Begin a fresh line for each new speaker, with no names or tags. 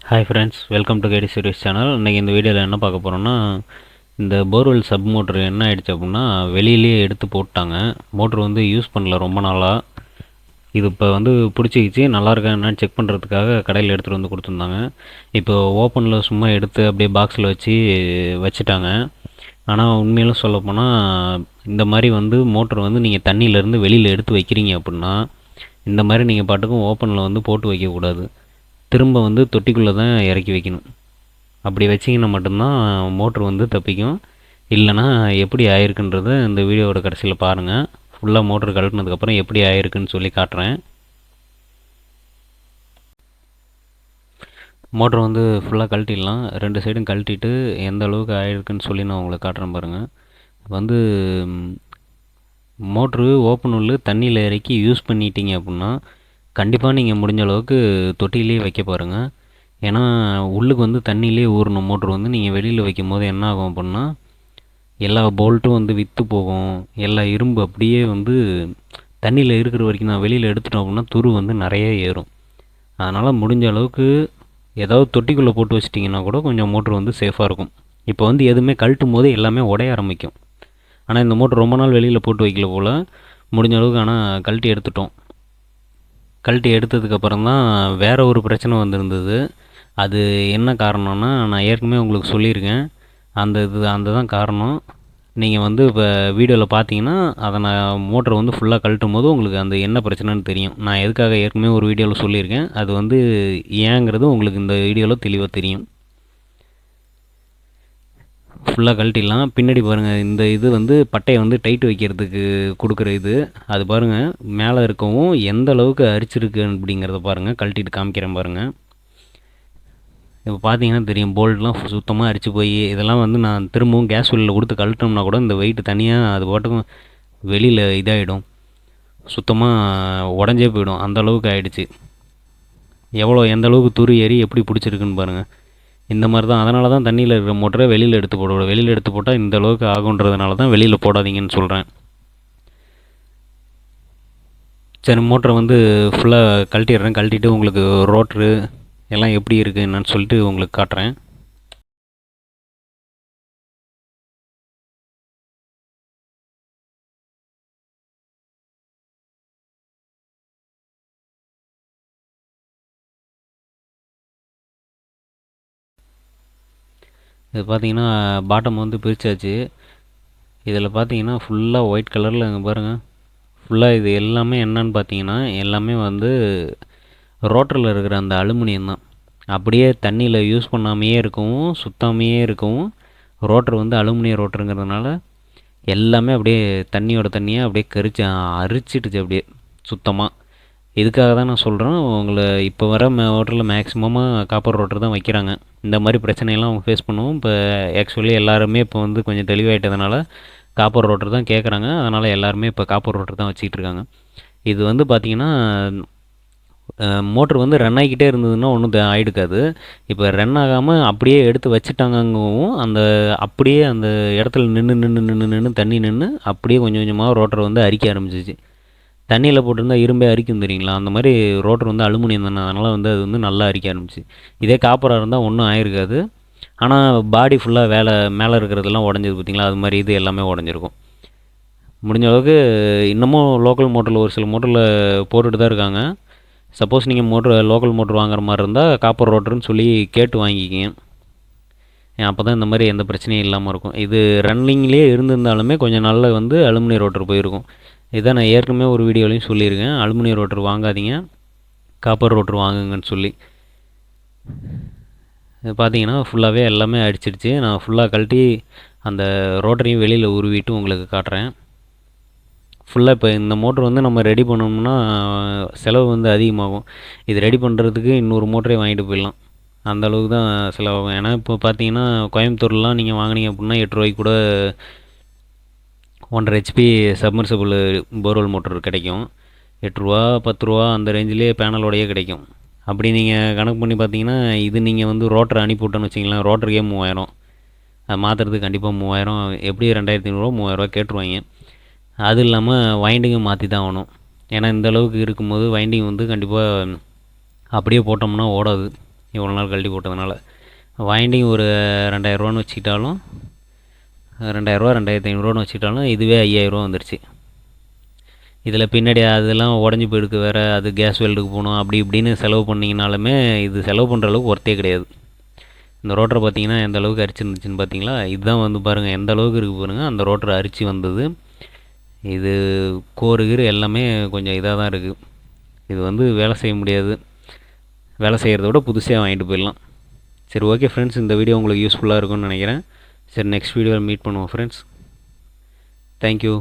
Hi friends, welcome to KD service channel. இன்றைக்கி இந்த வீடியோவில் என்ன பார்க்க போகிறோன்னா, இந்த போர்வெல் சப் மோட்ரு என்ன ஆகிடுச்சு அப்படின்னா, வெளியிலேயே எடுத்து போட்டாங்க. மோட்ரு வந்து யூஸ் பண்ணல ரொம்ப நாளாக. இது இப்போ வந்து பிடிச்சிக்கிச்சு, நல்லா இருக்கா என்னன்னு செக் பண்ணுறதுக்காக கடையில் எடுத்துகிட்டு வந்து கொடுத்துருந்தாங்க. இப்போ ஓப்பனில் சும்மா எடுத்து அப்படியே பாக்ஸில் வச்சுட்டாங்க. ஆனால் உண்மையிலும் சொல்லப்போனால், இந்த மாதிரி வந்து மோட்ரு வந்து நீங்கள் தண்ணியிலேருந்து வெளியில் எடுத்து வைக்கிறீங்க அப்படின்னா, இந்த மாதிரி நீங்கள் பாட்டுக்கும் ஓப்பனில் வந்து போட்டு வைக்கக்கூடாது. திரும்ப வந்து தொட்டிக்குள்ளே தான் இறக்கி வைக்கணும். அப்படி வச்சிங்கன்னா மட்டும்தான் மோட்ரு வந்து தப்பிக்கும். இல்லைனா எப்படி ஆயிருக்குன்றதை இந்த வீடியோவோட கடைசியில் பாருங்கள். ஃபுல்லாக மோட்ரு கழட்டினதுக்கப்புறம் எப்படி ஆயிருக்குன்னு சொல்லி காட்டுறேன். மோட்ரு வந்து ஃபுல்லாக கழட்டிடலாம். 2 சைடும் கழட்டிட்டு எந்த அளவுக்கு ஆயிருக்குன்னு சொல்லி நான் உங்களுக்கு காட்டுறேன் பாருங்கள். வந்து மோட்ரு ஓப்பன் உள்ள தண்ணியில் இறக்கி யூஸ் பண்ணிட்டீங்க அப்படின்னா, கண்டிப்பாக நீங்கள் முடிஞ்ச அளவுக்கு தொட்டியிலே வைக்க பாருங்கள். ஏன்னா உள்ளுக்கு வந்து தண்ணியிலே ஊறணும். மோட்ரு வந்து நீங்கள் வெளியில் வைக்கும் போது என்ன ஆகும் அப்படின்னா, எல்லா போல்ட்டும் வந்து விற்று போகும். எல்லா இரும்பு அப்படியே வந்து தண்ணியில் இருக்கிற வரைக்கும் தான். வெளியில் எடுத்துட்டோம் அப்படின்னா துரு வந்து நிறைய ஏறும். அதனால் முடிஞ்ச அளவுக்கு ஏதாவது தொட்டிக்குள்ளே போட்டு வச்சிட்டிங்கன்னா கூட கொஞ்சம் மோட்ரு வந்து சேஃபாக இருக்கும். இப்போ வந்து எதுவுமே கழட்டும் போது எல்லாமே உடைய ஆரம்பிக்கும். ஆனால் இந்த மோட்ரு ரொம்ப நாள் வெளியில் போட்டு வைக்கல போல். முடிஞ்ச அளவுக்கு ஆனால் கழட்டி எடுத்துட்டோம். கழட்டி எடுத்ததுக்கப்புறம் தான் வேறு ஒரு பிரச்சனை வந்திருந்தது. அது என்ன காரணம்னா, நான் ஏற்கனவே உங்களுக்கு சொல்லியிருக்கேன். அந்த தான் காரணம். நீங்கள் வந்து இப்போ வீடியோவில் பார்த்தீங்கன்னா, அதை நான் மோட்டரை வந்து ஃபுல்லாக கழட்டும் போது உங்களுக்கு அந்த என்ன பிரச்சனைன்னு தெரியும். நான் எதுக்காக ஏற்கனவே ஒரு வீடியோவில் சொல்லியிருக்கேன். அது வந்து ஏங்கிறது உங்களுக்கு இந்த வீடியோவில் தெளிவாக தெரியும். ஃபுல்லாக கழட்டிடலாம். பின்னாடி பாருங்கள், இந்த இது வந்து பட்டையை வந்து டைட் வைக்கிறதுக்கு கொடுக்குற இது. அது பாருங்கள், மேலே இருக்கவும் எந்த அளவுக்கு அரிச்சிருக்கு அப்படிங்கிறத பாருங்கள். கழட்டிட்டு காமிக்கிறேன் பாருங்கள். இப்போ பார்த்தீங்கன்னா தெரியும், போல்ட்லாம் சுத்தமாக அரிச்சு போய் இதெல்லாம் வந்து நான் திரும்பவும் கேஸ் வெளியில் கொடுத்து கழட்டோம்னா கூட இந்த வெயிட் தனியாக அது பாட்டுக்கும் வெளியில் இதாகிடும். சுத்தமாக உடஞ்சே போயிடும். அந்த அளவுக்கு ஆகிடுச்சு. எந்த அளவுக்கு துரு ஏறி எப்படி பிடிச்சிருக்குன்னு பாருங்கள். இந்த மாதிரி தான். அதனால தான் தண்ணியில் இருக்கிற மோட்டரை வெளியில் எடுத்து போடக்கூடாது. வெளியில் எடுத்து போட்டால் இந்த அளவுக்கு ஆகுன்றதுனால தான் வெளியில் போடாதீங்கன்னு சொல்கிறேன். சரி, மோட்டரை வந்து ஃபுல்லாக கழட்டிடுறேன். கழட்டிட்டு உங்களுக்கு ரோட்ரு எல்லாம் எப்படி இருக்குது என்னன்னு சொல்லிட்டு உங்களுக்கு காட்டுறேன். இது பார்த்தீங்கன்னா பாட்டம் வந்து பிரித்தாச்சு. இதில் பார்த்தீங்கன்னா ஃபுல்லாக ஒயிட் கலரில் இங்கே பாருங்கள். ஃபுல்லாக இது எல்லாமே என்னன்னு பார்த்தீங்கன்னா, எல்லாமே வந்து ரோட்டரில் இருக்கிற அந்த அலுமினியம் தான். அப்படியே தண்ணியில் யூஸ் பண்ணாமையே இருக்கவும், சுத்தாமையே இருக்கவும், ரோட்ரு வந்து அலுமினிய ரோட்டருங்கிறதுனால எல்லாமே அப்படியே தண்ணியோட தண்ணியாக அப்படியே அரிச்சிட்டுச்சு அப்படியே சுத்தமாக. இதுக்காக தான் நான் சொல்கிறேன், உங்களை இப்போ வர ரோட்டரில் மேக்ஸிமமாக காப்பர் ரோட்டர் தான் வைக்கிறாங்க. இந்த மாதிரி பிரச்சனையெல்லாம் அவங்க ஃபேஸ் பண்ணுவோம். இப்போ ஆக்சுவலி எல்லாருமே இப்போ வந்து கொஞ்சம் தெளிவாயிட்டதுனால காப்பர் ரோட்டர் தான் கேட்குறாங்க. அதனால் எல்லாருமே இப்போ காப்பர் ரோட்டர் தான் வச்சுக்கிட்டு இருக்காங்க. இது வந்து பார்த்திங்கன்னா, மோட்ரு வந்து ரன் ஆகிக்கிட்டே இருந்ததுன்னா ஒன்றும் ஆகிடுக்காது. இப்போ ரன் ஆகாமல் அப்படியே எடுத்து வச்சுட்டாங்கவும் அப்படியே அந்த இடத்துல நின்று தண்ணி நின்று அப்படியே கொஞ்சம் கொஞ்சமாக ரோட்டரை வந்து அரிக்க ஆரம்பிச்சிச்சு. தண்ணியில் போட்டிருந்தா இரும்பே அரிக்கும் தெரியுங்களா? அந்த மாதிரி ரோட்டர் வந்து அலுமினியம் தானே, அதனால் வந்து அது வந்து நல்லா அரிக்க ஆரம்பிச்சு. இதே காப்பராக இருந்தால் ஒன்றும் ஆயிருக்காது. ஆனால் பாடி ஃபுல்லாக மேலே இருக்கிறதெல்லாம் உடஞ்சது பார்த்திங்களா? அது மாதிரி இது எல்லாமே உடஞ்சிருக்கும். முடிஞ்ச அளவுக்கு இன்னமும் லோக்கல் மோட்டரில் ஒரு சில மோட்டரில் போட்டுட்டு தான் இருக்காங்க. சப்போஸ் நீங்கள் லோக்கல் மோட்ரு வாங்குற மாதிரி இருந்தால் காப்பர் ரோட்டர்னு சொல்லி கேட்டு வாங்கிக்கிங்க. அப்போ தான் இந்த மாதிரி எந்த பிரச்சனையும் இல்லாமல் இருக்கும். இது ரன்னிங்லேயே இருந்திருந்தாலுமே கொஞ்சம் நாளில் வந்து அலுமினியம் ரோட்டர் போயிருக்கும். இதை நான் ஏற்கனவே ஒரு வீடியோலையும் சொல்லியிருக்கேன். அலுமினியம் ரோட்டர் வாங்காதீங்க, காப்பர் ரோட்டர் வாங்குங்கன்னு சொல்லி. இது பார்த்தீங்கன்னா ஃபுல்லாகவே எல்லாமே அடிச்சிடுச்சு. நான் ஃபுல்லாக கழட்டி அந்த ரோட்டரையும் வெளியில் உருவிட்டு உங்களுக்கு காட்டுறேன். ஃபுல்லாக இப்போ இந்த மோட்ரு வந்து நம்ம ரெடி பண்ணோம்னா செலவு வந்து அதிகமாகும். இது ரெடி பண்ணுறதுக்கு இன்னொரு மோட்டரே வாங்கிட்டு போயிடலாம். அந்த அளவுக்கு தான் செலவாகும். ஏன்னா இப்போ பார்த்தீங்கன்னா கோயம்புத்தூர்லாம் நீங்கள் வாங்கினீங்க அப்படின்னா 8 ரூபாய்க்கு கூட 1.5 HP சப்மர்சிபிள் போர்வெல் மோட்டர் கிடைக்கும். 8 ரூபா 10 ரூபா அந்த ரேஞ்சிலே பேனலோடையே கிடைக்கும். அப்படி நீங்கள் கணக்கு பண்ணி பார்த்தீங்கன்னா, இது நீங்கள் வந்து ரோட்டரை அனுப்பிவிட்டோன்னு வச்சிங்களேன், ரோட்டருக்கே 3000. அது மாற்றுறதுக்கு கண்டிப்பாக 3000, எப்படி 2500 3000 கேட்டுருவாங்க. அது இல்லாமல் வைண்டிங்கும் மாற்றி தான் ஆகணும். ஏன்னா இந்த அளவுக்கு இருக்கும்போது வைண்டிங் வந்து கண்டிப்பாக அப்படியே போட்டோம்னா ஓடாது. இவ்வளோ நாள் கழட்டி போட்டதுனால. வைண்டிங் ஒரு 2000ரூவான்னு வச்சுக்கிட்டாலும் 2000ரூவா 2500ரூவான்னு வச்சுக்கிட்டாலும் இதுவே 5000ரூவா வந்துருச்சு. இதில் பின்னாடி அதெல்லாம் உடஞ்சி போயிருக்கு வேறு, அது கேஸ் வெல்டுக்கு போகணும் அப்படி இப்படின்னு செலவு பண்ணிங்கனாலுமே இது செலவு பண்ணுற அளவுக்கு ஒர்த்தே கிடையாது. இந்த ரோட்டரை பார்த்தீங்கன்னா எந்த அளவுக்கு அரிச்சிருந்துச்சுன்னு பார்த்தீங்களா? இதுதான் வந்து பாருங்கள் எந்த அளவுக்கு இருக்குது பாருங்கள். அந்த ரோட்டரை அரிச்சு வந்தது. இது கோருகிறு எல்லாமே கொஞ்சம் இதாக தான் இருக்குது. இது வந்து வேலை செய்ய முடியாது. வேலை செய்கிறத விட புதுசாக வாங்கிட்டு போயிடலாம். சரி, ஓகே ஃப்ரெண்ட்ஸ், இந்த வீடியோ உங்களுக்கு யூஸ்ஃபுல்லாக இருக்கும்னு நினைக்கிறேன். சரி, நெக்ஸ்ட் வீடியோவில் மீட் பண்ணுவோம் ஃப்ரெண்ட்ஸ். தேங்க்யூ.